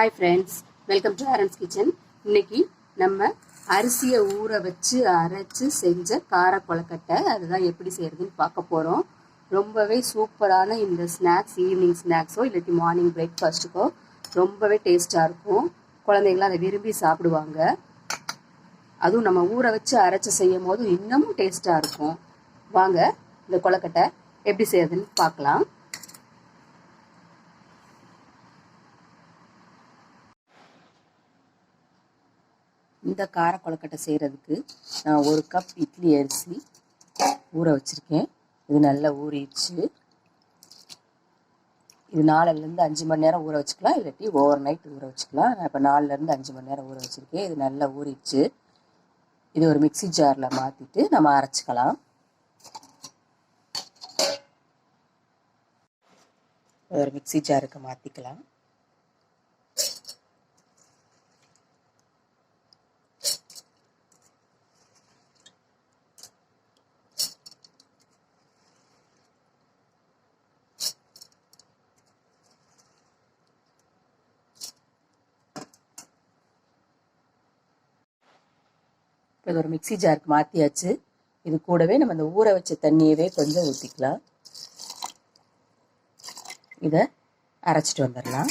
Hi friends, welcome to Aaron's kitchen. இன்னைக்கு நம்ம அரிசியை ஊற வச்சு அரைச்சி செஞ்ச கார கொழுக்கட்டை அதுதான் எப்படி செய்யறதுன்னு பார்க்க போகிறோம். ரொம்பவே சூப்பரான இந்த ஸ்நாக்ஸ், ஈவினிங் ஸ்நாக்ஸோ இல்லாட்டி மார்னிங் பிரேக்ஃபாஸ்ட்டுக்கோ ரொம்பவே டேஸ்ட்டாக இருக்கும். குழந்தைங்களாம் அதை விரும்பி சாப்பிடுவாங்க. அதுவும் நம்ம ஊற வச்சு அரைச்சி செய்யும் போது இன்னமும் டேஸ்ட்டாக இருக்கும். வாங்க இந்த கொழுக்கட்டை எப்படி செய்யறதுன்னு பார்க்கலாம். இந்த கார கொழுக்கட்டை செய்கிறதுக்கு நான் 1 கப் இட்லி அரிசி ஊற வச்சுருக்கேன். இது நல்லா ஊறிடுச்சு. இது 4லேருந்து 5 மணி நேரம் ஊற வச்சுக்கலாம், இல்லாட்டி ஓவர் நைட் ஊற வச்சுக்கலாம். நான் இப்போ 4லேருந்து 5 மணி நேரம் ஊற வச்சுருக்கேன். இது நல்லா ஊறிடுச்சு. இது ஒரு மிக்சி ஜாரில் மாற்றிட்டு நம்ம அரைச்சிக்கலாம். ஒரு மிக்சி ஜாருக்கு மாற்றிக்கலாம். இது ஒரு மிக்சி ஜாருக்கு மாற்றியாச்சு. இது கூடவே நம்ம இந்த ஊற வச்ச தண்ணியவே கொஞ்சம் ஊற்றிக்கலாம். இதை அரைச்சிட்டு வந்துடலாம்.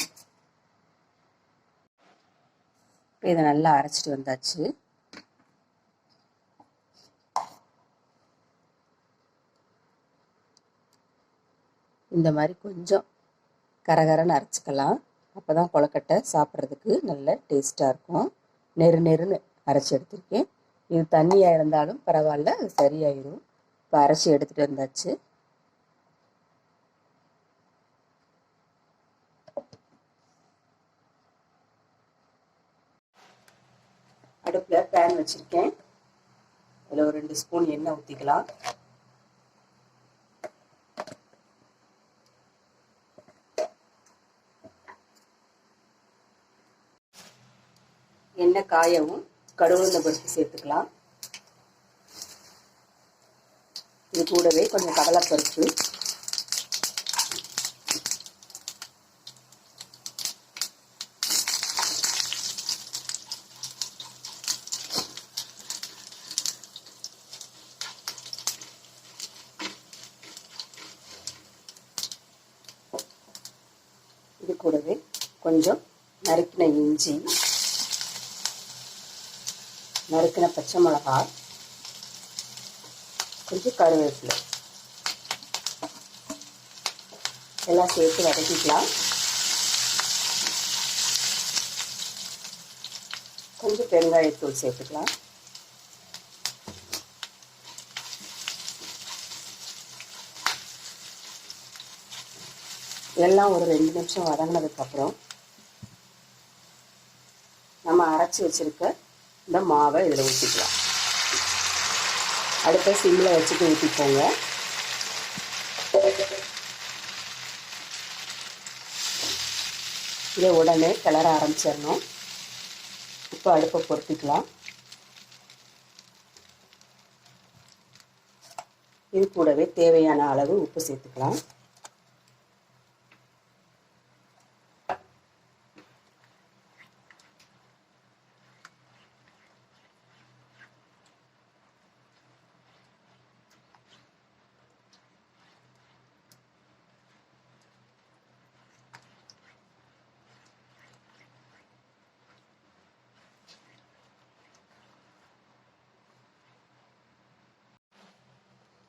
இதை நல்லா அரைச்சிட்டு வந்தாச்சு. இந்த மாதிரி கொஞ்சம் கரகரன்னு அரைச்சிக்கலாம். அப்போ தான் கொழுக்கட்டை சாப்பிட்றதுக்கு நல்ல டேஸ்ட்டாக இருக்கும். நெருன்னு அரைச்சி எடுத்திருக்கேன். இது தண்ணியாக இருந்தாலும் பரவாயில்ல, அது சரியாயிடும். இப்போ அரைச்சி எடுத்துகிட்டு வந்தாச்சு. அடுப்பில் பேன் வச்சுருக்கேன். அதில் ஒரு 2 ஸ்பூன் எண்ணெய் ஊற்றிக்கலாம். எண்ணெய் காயவும் கடுகு பருப்பு சேர்த்துக்கலாம். இது கூடவே கொஞ்சம் கடலைப்பருப்பு, இது கூடவே கொஞ்சம் நறுக்கின இஞ்சி, நறுக்கின பச்சை மிளகாய், கொஞ்சம் கருவேப்பிலை எல்லாம் சேர்த்து வதக்கிக்கலாம். கொஞ்சம் பெருங்காயத்தூள் சேர்த்துக்கலாம். எல்லாம் ஒரு 2 நிமிஷம் வதங்கினதுக்கப்புறம் நம்ம அரைச்சி வச்சுருக்க இந்த மாவை இதில் ஊற்றிக்கலாம். அடுத்த சிம்மில் வச்சுட்டு ஊற்றிக்கோங்க. இதை உடனே கிளற ஆரம்பிச்சிடணும். இப்போ அடுப்பை பொறுத்திக்கலாம். இது கூடவே தேவையான அளவு உப்பு சேர்த்துக்கலாம்.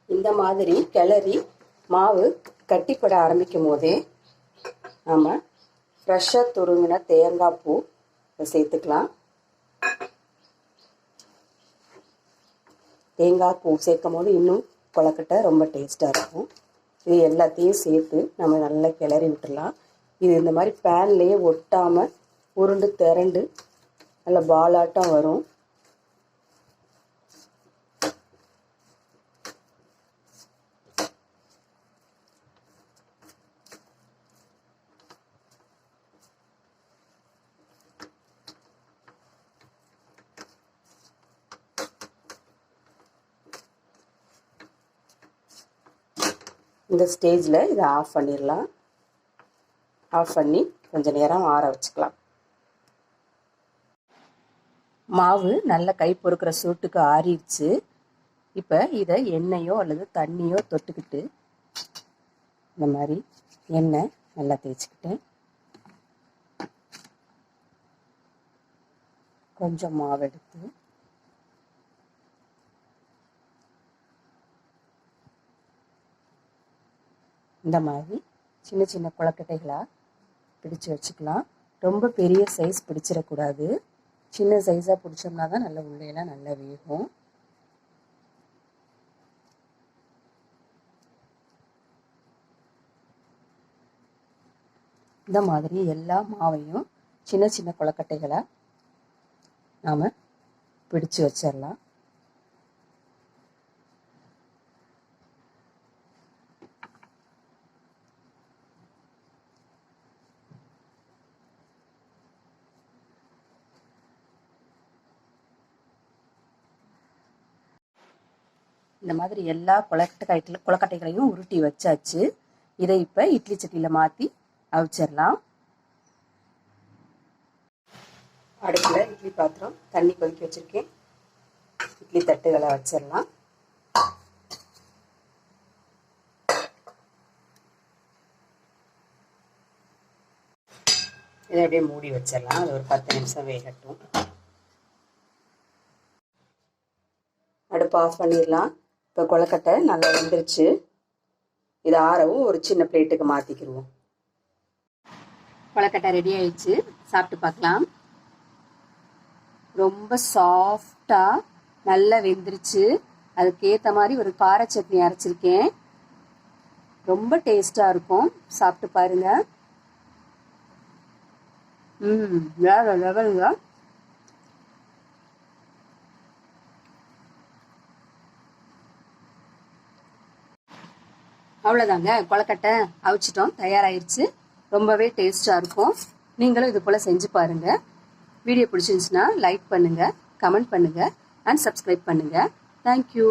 இந்த மாதிரி கிளறி மாவு கட்டிப்பட ஆரம்பிக்கும் போதே நம்ம ஃப்ரெஷ்ஷாக துருவின தேங்காய் பூ சேர்த்துக்கலாம். தேங்காய் பூ சேர்க்கும் போது இன்னும் கொழுக்கட்டை ரொம்ப டேஸ்ட்டாக இருக்கும். இது எல்லாத்தையும் சேர்த்து நம்ம நல்லா கிளறி விட்டுடலாம். இது இந்த மாதிரி பேன்லேயே ஒட்டாமல் உருண்டு திரண்டு நல்ல பாலாட்டம் வரும். இந்த ஸ்டேஜில் இதை ஆஃப் பண்ணிடலாம். ஆஃப் பண்ணி கொஞ்சம் நேரம் ஆற வச்சுக்கலாம். மாவு நல்ல கை பொறுக்கிற சூட்டுக்கு ஆறிடுச்சு. இப்போ இதை எண்ணெயோ அல்லது தண்ணியோ தொட்டுக்கிட்டு இந்த மாதிரி எண்ணெய் நல்லா தேய்ச்சிக்கிட்டேன். கொஞ்சம் மாவு எடுத்து இந்த மாதிரி சின்ன சின்ன கொழுக்கட்டைகளாக பிடிச்சு வச்சுக்கலாம். ரொம்ப பெரிய சைஸ் பிடிச்சிடக்கூடாது. சின்ன சைஸாக பிடிச்சோம்னா தான் நல்ல உள்ளேலாம் நல்லா வேகும். இந்த மாதிரி எல்லா மாவையும் சின்ன சின்ன கொழுக்கட்டைகளாக நாம் பிடிச்சு வச்சிடலாம். இந்த மாதிரி எல்லா கொழுக்கட்டைகளையும் உருட்டி வச்சாச்சு. இதை இப்போ இட்லி சட்டியில் மாற்றி அவிச்சிடலாம். அடுப்பில் இட்லி பாத்திரம் தண்ணி கொதிக்க வச்சுருக்கேன். இட்லி தட்டுகளை வச்சிடலாம். இதை அப்படியே மூடி வச்சிடலாம். அது ஒரு 10 நிமிஷம் வேகட்டும். அடுப்பு ஆஃப் பண்ணிடலாம். இப்போ கொழுக்கட்டை நல்லா வெந்துருச்சு. இது ஆறவும் ஒரு சின்ன பிளேட்டுக்கு மாற்றிக்கிடுவோம். கொழுக்கட்டை ரெடி ஆயிடுச்சு. சாப்பிட்டு பார்க்கலாம். ரொம்ப சாஃப்டாக நல்லா வெந்துருச்சு. அதுக்கேற்ற மாதிரி ஒரு கார சட்னி அரைச்சிருக்கேன். ரொம்ப டேஸ்டாக இருக்கும். சாப்பிட்டு பாருங்க. வேற லெவலுங்க. அவ்வளோதாங்க, கொழுக்கட்டை அவிச்சிட்டோம், தயாராகிருச்சு. ரொம்பவே டேஸ்டாக இருக்கும். நீங்களும் இது போல் செஞ்சு பாருங்கள். வீடியோ பிடிச்சிருந்துச்சுன்னா லைக் பண்ணுங்கள், கமெண்ட் பண்ணுங்கள் அண்ட் சப்ஸ்கிரைப் பண்ணுங்கள். தேங்க்யூ.